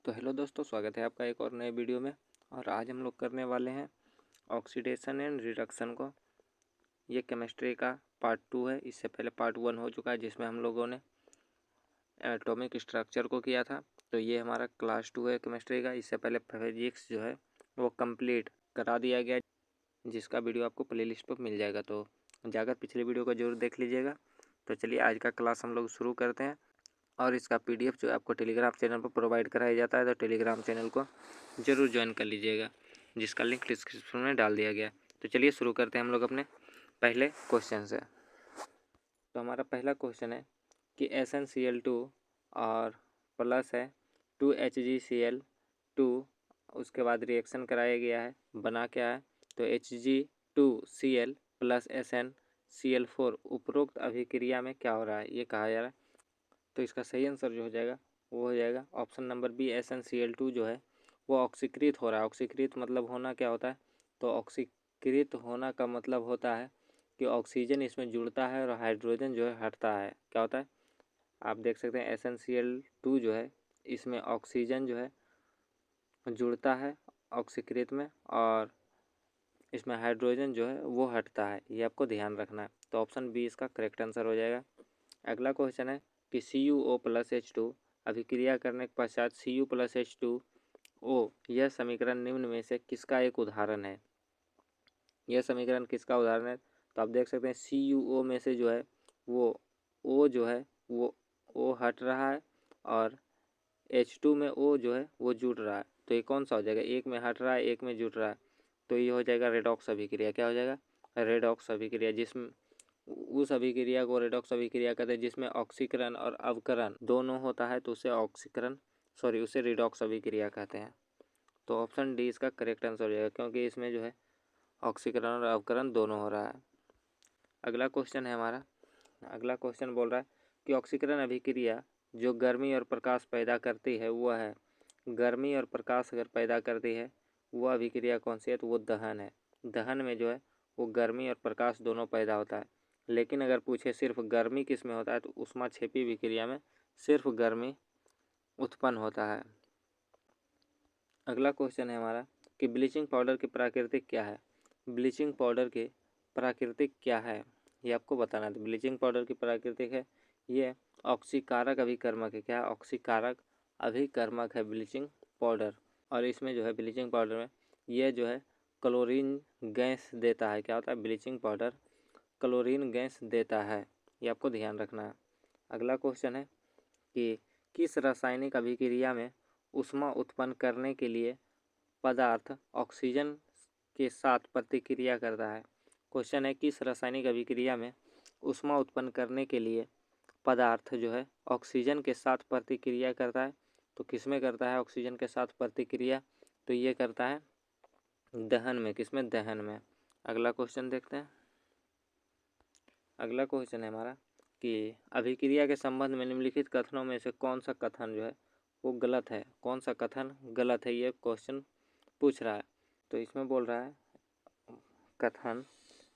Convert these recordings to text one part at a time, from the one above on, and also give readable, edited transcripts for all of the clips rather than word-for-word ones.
तो हेलो दोस्तों, स्वागत है आपका एक और नए वीडियो में। और आज हम लोग करने वाले हैं ऑक्सीडेशन एंड रिडक्शन को। ये केमिस्ट्री का पार्ट 2 है। इससे पहले पार्ट 1 हो चुका है जिसमें हम लोगों ने एटॉमिक स्ट्रक्चर को किया था। तो ये हमारा क्लास 2 है केमिस्ट्री का। इससे पहले फिजिक्स जो है वो कंप्लीट करा दिया गया, जिसका वीडियो आपको प्लेलिस्ट पर मिल जाएगा। तो जाकर पिछले वीडियो को जरूर देख लीजिएगा। तो चलिए आज का क्लास हम लोग शुरू करते हैं। और इसका पीडीएफ जो आपको टेलीग्राम चैनल पर प्रोवाइड कराया जाता है, तो टेलीग्राम चैनल को ज़रूर ज्वाइन कर लीजिएगा, जिसका लिंक डिस्क्रिप्शन में डाल दिया गया। तो चलिए शुरू करते हैं हम लोग अपने पहले क्वेश्चन से। तो हमारा पहला क्वेश्चन है कि SnCl2 और प्लस है 2HgCl2, उसके बाद रिएक्शन कराया गया है, बना क्या है तो Hg2Cl प्लस SnCl4। उपरोक्त अभिक्रिया में क्या हो रहा है ये कहा जा रहा है। तो इसका सही आंसर जो हो जाएगा वो हो जाएगा ऑप्शन नंबर बी। SnCl2 जो है वो ऑक्सीकृत हो रहा है। ऑक्सीकृत मतलब होना क्या होता है, तो ऑक्सीकृत होना का मतलब होता है कि ऑक्सीजन इसमें जुड़ता है और हाइड्रोजन जो है हटता है। क्या होता है, आप देख सकते हैं SnCl2 जो है इसमें ऑक्सीजन जो है जुड़ता है ऑक्सीकृत में, और इसमें हाइड्रोजन जो है वो हटता है। ये आपको ध्यान रखना है। तो ऑप्शन बी इसका करेक्ट आंसर हो जाएगा। अगला क्वेश्चन है कि CuO प्लस H2 अभिक्रिया करने के पश्चात Cu प्लस H2O, यह समीकरण निम्न में से किसका एक उदाहरण है। यह समीकरण किसका उदाहरण है, तो आप देख सकते हैं CuO में से जो है वो O जो है वो O हट रहा है और H2 में O जो है वो जुड़ रहा है। तो ये कौन सा हो जाएगा, एक में हट रहा है एक में जुड़ रहा है, तो ये हो जाएगा रेडॉक्स अभिक्रिया। क्या हो जाएगा, रेडॉक्स अभिक्रिया। जिसमें उस अभिक्रिया को रेडॉक्स अभिक्रिया कहते हैं जिसमें ऑक्सीकरण और अवकरण दोनों होता है, तो उसे उसे रिडॉक्स अभिक्रिया कहते हैं। तो ऑप्शन डी इसका करेक्ट आंसर हो जाएगा, क्योंकि इसमें जो है ऑक्सीकरण और अवकरण दोनों हो रहा है। अगला क्वेश्चन है हमारा। अगला क्वेश्चन बोल रहा है कि ऑक्सीकरण अभिक्रिया जो गर्मी और प्रकाश पैदा करती है वह है। गर्मी और प्रकाश अगर पैदा करती है वह अभिक्रिया कौन सी है, तो वो दहन है। दहन में जो है वो गर्मी और प्रकाश दोनों पैदा होता है। लेकिन अगर पूछे सिर्फ गर्मी किस में होता है, तो ऊष्माक्षेपी विक्रिया में सिर्फ गर्मी उत्पन्न होता है। अगला क्वेश्चन है हमारा कि ब्लीचिंग पाउडर की प्राकृतिक क्या है। ब्लीचिंग पाउडर की प्राकृतिक क्या है ये आपको बताना है। तो ब्लीचिंग पाउडर की प्राकृतिक है ये ऑक्सीकारक अभिकर्मक है। क्या, ऑक्सीकारक अभिकर्मक है ब्लीचिंग पाउडर। और इसमें जो है ब्लीचिंग पाउडर में ये जो है क्लोरीन गैस देता है। क्या होता है, ब्लीचिंग पाउडर क्लोरीन गैस देता है, ये आपको ध्यान रखना है। अगला क्वेश्चन है कि किस रासायनिक अभिक्रिया में ऊष्मा उत्पन्न करने के लिए पदार्थ ऑक्सीजन के साथ प्रतिक्रिया करता है। क्वेश्चन है किस रासायनिक अभिक्रिया में ऊष्मा उत्पन्न करने के लिए पदार्थ जो है ऑक्सीजन के साथ प्रतिक्रिया करता है। तो किस में करता है ऑक्सीजन के साथ प्रतिक्रिया, तो ये करता है दहन में। किसमें, दहन में। अगला क्वेश्चन देखते हैं। अगला क्वेश्चन है हमारा कि अभिक्रिया के संबंध में निम्नलिखित कथनों में से कौन सा कथन जो है वो गलत है। कौन सा कथन गलत है ये क्वेश्चन पूछ रहा है। तो इसमें बोल रहा है कथन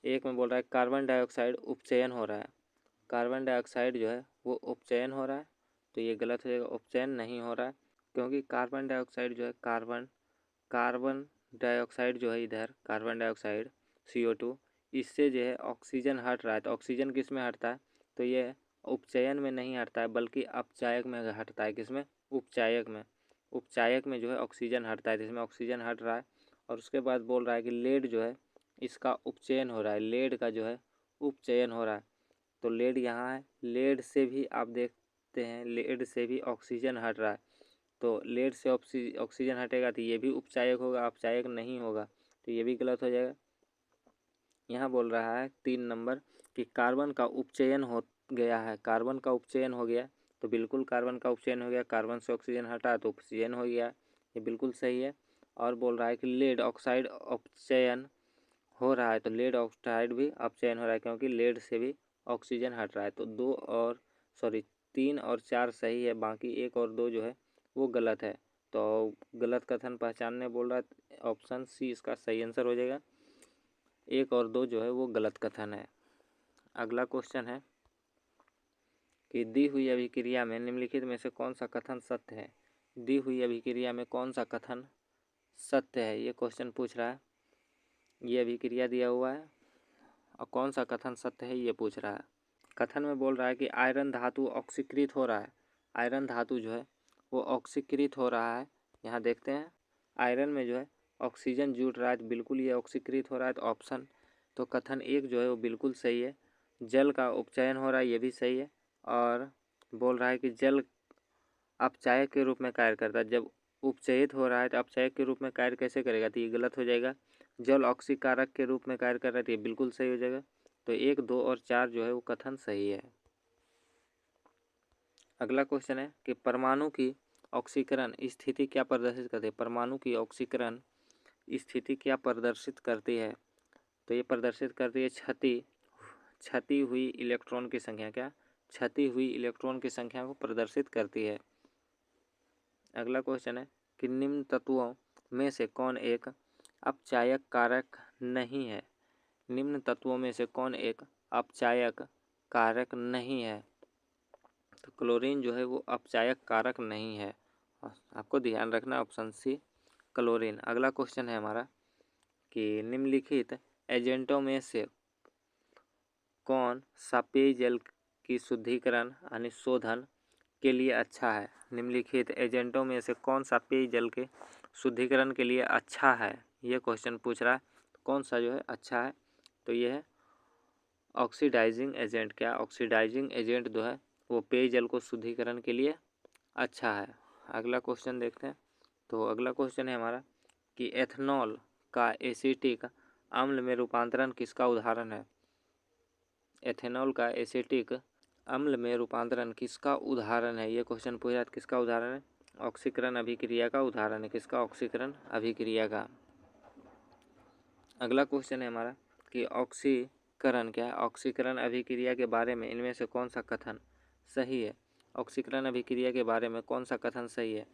एक में बोल रहा है कार्बन डाइऑक्साइड उपचयन हो रहा है। कार्बन डाइऑक्साइड जो है वो उपचयन हो रहा है, तो ये गलत हो जाएगा। उपचयन नहीं हो रहा है, क्योंकि कार्बन डाइऑक्साइड जो है कार्बन डाइऑक्साइड जो है इधर कार्बन डाइऑक्साइड CO2, इससे जो है ऑक्सीजन हट रहा है। तो ऑक्सीजन किस में हटता है, तो ये उपचयन में नहीं हटता है बल्कि अपचायक में हटता है। किसमें, उपचायक में। उपचायक में जो है ऑक्सीजन हटता है, जिसमें ऑक्सीजन हट रहा है। और उसके बाद बोल रहा है कि लेड जो है इसका उपचयन हो रहा है। लेड का जो है उपचयन हो रहा है, तो लेड यहाँ है। लेड से भी आप देखते हैं लेड से भी ऑक्सीजन हट रहा है, तो लेड से ऑक्सीजन हटेगा तो ये भी उपचायक होगा, अपचायक नहीं होगा, तो ये भी गलत हो जाएगा। यहाँ बोल रहा है 3 नंबर कि कार्बन का उपचयन हो गया है। कार्बन का उपचयन हो गया, तो बिल्कुल कार्बन का उपचयन हो गया। कार्बन से ऑक्सीजन हटा तो ऑक्सीजन हो गया, ये बिल्कुल सही है। और बोल रहा है कि लेड ऑक्साइड अपचयन हो रहा है, तो लेड ऑक्साइड भी अपचयन हो रहा है, क्योंकि लेड से भी ऑक्सीजन हट रहा है। तो 3 और 4 सही है, बाकी 1 और 2 जो है वो गलत है। तो गलत कथन पहचानने बोल रहा है, ऑप्शन सी इसका सही आंसर हो जाएगा। 1 और 2 जो है वो गलत कथन है। अगला क्वेश्चन है कि दी हुई अभिक्रिया में निम्नलिखित में से कौन सा कथन सत्य है। दी हुई अभिक्रिया में कौन सा कथन सत्य है, ये क्वेश्चन पूछ रहा है। ये अभिक्रिया दिया हुआ है और कौन सा कथन सत्य है ये पूछ रहा है। कथन में बोल रहा है कि आयरन धातु ऑक्सीकृत हो रहा है। आयरन धातु जो है वो ऑक्सीकृत हो रहा है। यहाँ देखते हैं आयरन में जो है ऑक्सीजन जुड़ रहा है, तो बिल्कुल ये ऑक्सीकृत हो रहा है, तो ऑप्शन तो कथन एक जो है वो बिल्कुल सही है। जल का उपचयन हो रहा है, ये भी सही है। और बोल रहा है कि जल अपचायक के रूप में कार्य करता है। जब उपचयित हो रहा है तो अपचायक के रूप में कार्य कैसे करेगा, तो ये गलत हो जाएगा। जल ऑक्सीकारक के रूप में कार्य कर रहा है, तो ये बिल्कुल सही हो जाएगा। तो 1, 2 और 4 जो है वो कथन सही है। अगला क्वेश्चन है कि परमाणु की ऑक्सीकरण स्थिति क्या प्रदर्शित करती है। परमाणु की ऑक्सीकरण स्थिति क्या प्रदर्शित करती है, तो ये प्रदर्शित करती है क्षति हुई इलेक्ट्रॉन की संख्या। क्या क्षति हुई इलेक्ट्रॉन की संख्या को प्रदर्शित करती है। अगला क्वेश्चन है कि निम्न तत्वों में से कौन एक अपचायक कारक नहीं है। निम्न तत्वों में से कौन एक अपचायक कारक नहीं है, तो क्लोरीन जो है वो अपचायक कारक नहीं है। आपको ध्यान रखना ऑप्शन सी क्लोरीन। अगला क्वेश्चन है हमारा कि निम्नलिखित एजेंटों में से कौन सा पेयजल की शुद्धिकरण यानी शोधन के लिए अच्छा है। निम्नलिखित एजेंटों में से कौन सा पेयजल के शुद्धिकरण के लिए अच्छा है, ये क्वेश्चन पूछ रहा है। कौन सा जो है अच्छा है, तो ये है ऑक्सीडाइजिंग एजेंट। क्या ऑक्सीडाइजिंग एजेंट जो है वो पेयजल को शुद्धिकरण के लिए अच्छा है। अगला क्वेश्चन देखते हैं। तो अगला क्वेश्चन है हमारा कि एथनॉल का एसिटिक अम्ल में रूपांतरण किसका उदाहरण है। एथेनॉल का एसिटिक अम्ल में रूपांतरण किसका उदाहरण है, ये क्वेश्चन पूछा है। किसका उदाहरण है, ऑक्सीकरण अभिक्रिया का उदाहरण है। किसका, ऑक्सीकरण अभिक्रिया का। अगला क्वेश्चन है हमारा कि ऑक्सीकरण क्या है। ऑक्सीकरण अभिक्रिया के बारे में इनमें से कौन सा कथन सही है। ऑक्सीकरण अभिक्रिया के बारे में कौन सा कथन सही है,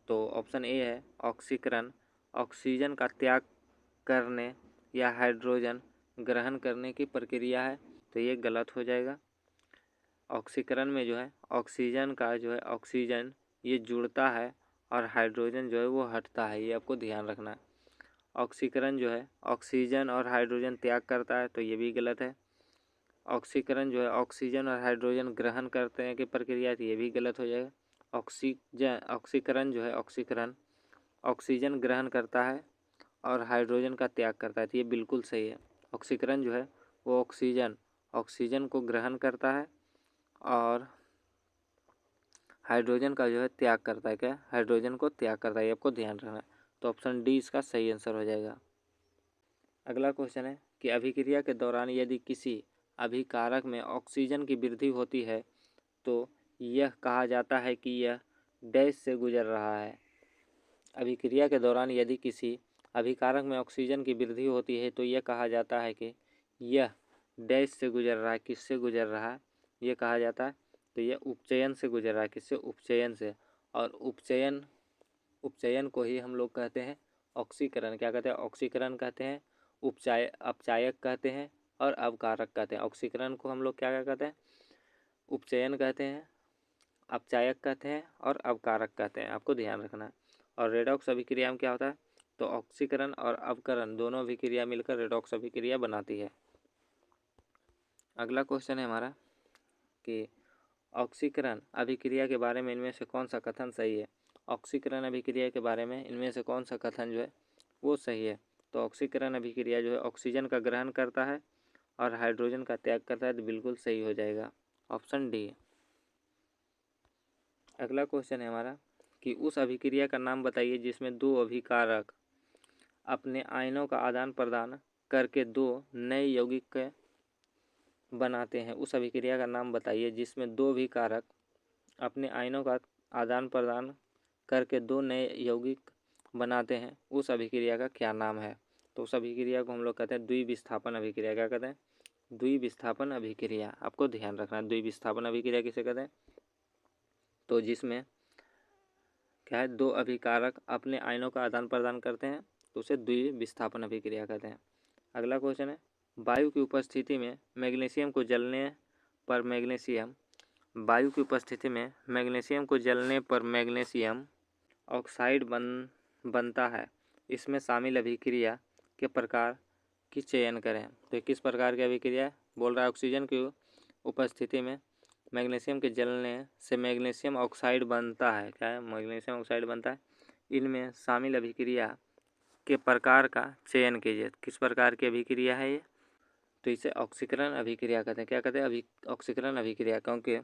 तो ऑप्शन ए है ऑक्सीकरण ऑक्सीजन का त्याग करने या हाइड्रोजन ग्रहण करने की प्रक्रिया है, तो ये गलत हो जाएगा। ऑक्सीकरण में जो है ऑक्सीजन का जो है ऑक्सीजन ये जुड़ता है और हाइड्रोजन जो है वो हटता है, ये आपको ध्यान रखना है। ऑक्सीकरण जो है ऑक्सीजन और हाइड्रोजन त्याग करता है, तो ये भी गलत है। ऑक्सीकरण जो है ऑक्सीजन और हाइड्रोजन ग्रहण करते हैं कि प्रक्रिया, तो ये भी गलत हो जाएगा। ऑक्सीकरण जो है ऑक्सीकरण ऑक्सीजन ग्रहण करता है और हाइड्रोजन का त्याग करता है, तो ये बिल्कुल सही है। ऑक्सीकरण जो है वो ऑक्सीजन को ग्रहण करता है और हाइड्रोजन का जो है त्याग करता है। क्या, हाइड्रोजन को त्याग करता है, ये आपको ध्यान रखना है। तो ऑप्शन डी इसका सही आंसर हो जाएगा। अगला क्वेश्चन है कि अभिक्रिया के दौरान यदि किसी अभिकारक में ऑक्सीजन की वृद्धि होती है तो यह कहा जाता है कि यह डैश से गुजर रहा है। अभिक्रिया के दौरान यदि किसी अभिकारक में ऑक्सीजन की वृद्धि होती है तो यह कहा जाता है कि यह डैश से गुजर रहा है। किससे गुजर रहा है, ये कहा जाता है, तो यह उपचयन से गुजर रहा है। किससे, उपचयन से। और उपचयन को ही हम लोग कहते हैं ऑक्सीकरण। क्या कहते हैं, ऑक्सीकरण कहते हैं, अपचायक कहते हैं और अवकारक कहते हैं। ऑक्सीकरण को हम लोग क्या क्या कहते हैं, उपचयन कहते हैं, अपचायक कहते हैं और अवकारक कहते हैं। आपको ध्यान रखना है। और रेडॉक्स अभिक्रिया में क्या होता है, तो ऑक्सीकरण और अवकरण दोनों अभिक्रिया मिलकर रेडॉक्स अभिक्रिया बनाती है। अगला क्वेश्चन है हमारा कि ऑक्सीकरण अभिक्रिया के बारे में इनमें से कौन सा कथन सही है। ऑक्सीकरण अभिक्रिया के बारे में इनमें से कौन सा कथन जो है वो सही है, तो ऑक्सीकरण अभिक्रिया जो है ऑक्सीजन का ग्रहण करता है और हाइड्रोजन का त्याग करता है, तो बिल्कुल सही हो जाएगा, ऑप्शन डी। अगला क्वेश्चन है हमारा कि उस अभिक्रिया का नाम बताइए जिसमें दो अभिकारक अपने आयनों का आदान प्रदान करके दो नए यौगिक बनाते हैं। उस अभिक्रिया का नाम बताइए जिसमें दो अभिकारक अपने आयनों का आदान प्रदान करके दो नए यौगिक बनाते हैं। उस अभिक्रिया का क्या नाम है, तो उस अभिक्रिया को हम लोग कहते हैं द्विविस्थापन अभिक्रिया। क्या कहते हैं, द्विविस्थापन अभिक्रिया। आपको ध्यान रखना है, द्विविस्थापन अभिक्रिया किसे कहते हैं, तो जिसमें क्या है, दो अभिकारक अपने आयनों का आदान प्रदान करते हैं, तो उसे द्विविस्थापन अभिक्रिया कहते हैं। अगला क्वेश्चन है वायु की उपस्थिति में मैग्नीशियम को जलने पर मैग्नीशियम वायु की उपस्थिति में मैग्नीशियम को जलने पर मैग्नीशियम ऑक्साइड बनता है, इसमें शामिल अभिक्रिया के प्रकार की चयन करें। तो किस प्रकार की अभिक्रिया बोल रहा है? ऑक्सीजन की उपस्थिति में मैग्नीशियम के जलने से मैग्नीशियम ऑक्साइड बनता है। क्या है? मैग्नीशियम ऑक्साइड बनता है। इनमें शामिल अभिक्रिया के प्रकार का चयन कीजिए। किस प्रकार की अभिक्रिया है ये? तो इसे ऑक्सीकरण अभिक्रिया कहते हैं। क्या कहते हैं? ऑक्सीकरण अभिक्रिया, क्योंकि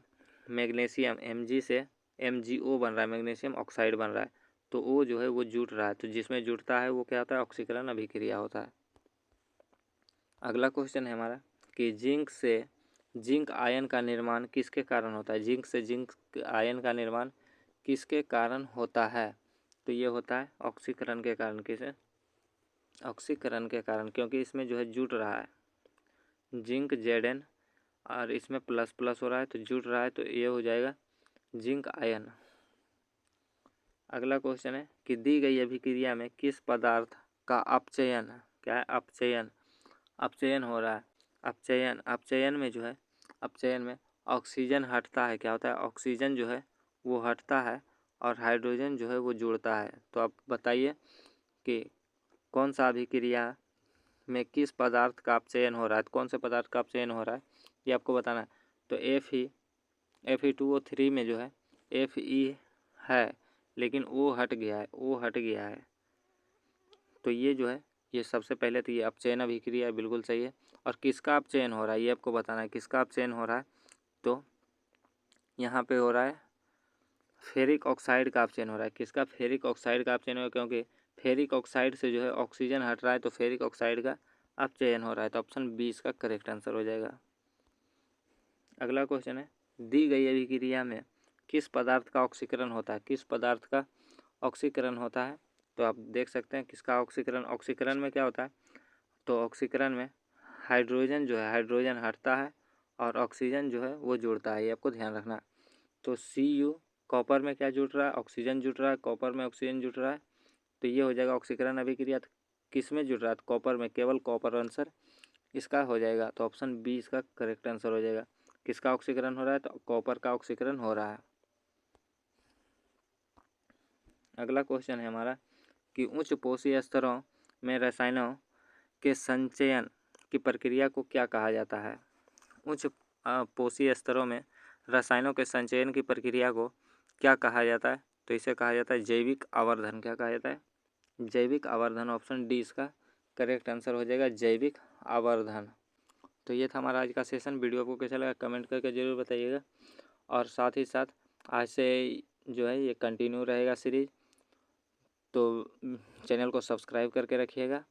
मैग्नीशियम Mg से MgO बन रहा है, मैग्नीशियम ऑक्साइड बन रहा है, तो वो जो है वो जुट रहा है, तो जिसमें जुटता है वो क्या होता है? ऑक्सीकरण अभिक्रिया होता है। अगला क्वेश्चन है हमारा कि जिंक आयन का निर्माण किसके कारण होता है? जिंक से जिंक आयन का निर्माण किसके कारण होता है? तो ये होता है ऑक्सीकरण के कारण। किसे? ऑक्सीकरण के कारण, क्योंकि इसमें जो है जुट रहा है जिंक Zn और इसमें प्लस प्लस हो रहा है तो जुट रहा है, तो ये हो जाएगा जिंक आयन। अगला क्वेश्चन है कि दी गई अभिक्रिया में किस पदार्थ का अपचयन, क्या है? अपचयन हो रहा है। अपचयन में जो है, अपचयन में ऑक्सीजन हटता है। क्या होता है? ऑक्सीजन जो है वो हटता है और हाइड्रोजन जो है वो जुड़ता है। तो आप बताइए कि कौन सा अभिक्रिया में किस पदार्थ का अपचयन हो रहा है? कौन से पदार्थ का अपचयन हो रहा है ये आपको बताना है। तो Fe2O3 में जो है Fe है, लेकिन O हट गया है। तो ये जो है ये सबसे पहले तो ये अपचयन अभिक्रिया बिल्कुल सही है। और किसका अपचयन हो रहा है ये आपको बताना है। किसका अपचयन हो रहा है? तो यहाँ पे हो रहा है फेरिक ऑक्साइड का अपचयन हो रहा है। किसका? फेरिक ऑक्साइड का अपचयन हो रहा है, क्योंकि फेरिक ऑक्साइड से जो है ऑक्सीजन हट रहा है, तो फेरिक ऑक्साइड का अपचयन हो रहा है। तो ऑप्शन बी इसका करेक्ट आंसर हो जाएगा। अगला क्वेश्चन है दी गई अभिक्रिया में किस पदार्थ का ऑक्सीकरण होता है? किस पदार्थ का ऑक्सीकरण होता है? तो आप देख सकते हैं किसका ऑक्सीकरण में क्या होता है? तो ऑक्सीकरण में हाइड्रोजन जो है हाइड्रोजन हटता है और ऑक्सीजन जो है वो जुड़ता है, ये आपको ध्यान रखना है। तो Cu कॉपर में क्या जुड़ रहा है? ऑक्सीजन जुड़ रहा है, कॉपर में ऑक्सीजन जुड़ रहा है, तो ये हो जाएगा ऑक्सीकरण अभिक्रिया। किस में जुड़ रहा है? कॉपर में, केवल कॉपर आंसर इसका हो जाएगा। तो ऑप्शन बी इसका करेक्ट आंसर हो जाएगा। किसका ऑक्सीकरण हो रहा है? तो कॉपर का ऑक्सीकरण हो रहा है। अगला क्वेश्चन है हमारा कि उच्च पोषी स्तरों में रसायनों के संचयन की प्रक्रिया को क्या कहा जाता है? उच्च पोषी स्तरों में रसायनों के संचयन की प्रक्रिया को क्या कहा जाता है? तो इसे कहा जाता है जैविक आवर्धन। क्या कहा जाता है? जैविक आवर्धन। ऑप्शन डी इसका करेक्ट आंसर हो जाएगा, जैविक आवर्धन। तो ये था हमारा आज का सेशन। वीडियो को कैसा लगा कमेंट करके ज़रूर बताइएगा। और साथ ही साथ आज से जो है ये कंटिन्यू रहेगा सीरीज, तो चैनल को सब्सक्राइब करके रखिएगा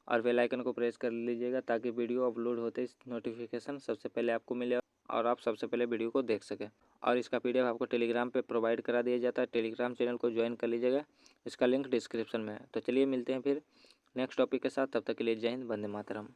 और बेल आइकन को प्रेस कर लीजिएगा, ताकि वीडियो अपलोड होते ही नोटिफिकेशन सबसे पहले आपको मिले और आप सबसे पहले वीडियो को देख सकें। और इसका PDF आपको टेलीग्राम पे प्रोवाइड करा दिया जाता है। टेलीग्राम चैनल को ज्वाइन कर लीजिएगा, इसका लिंक डिस्क्रिप्शन में है। तो चलिए मिलते हैं फिर नेक्स्ट टॉपिक के साथ। तब तक के लिए जय हिंद, वंदे मातरम।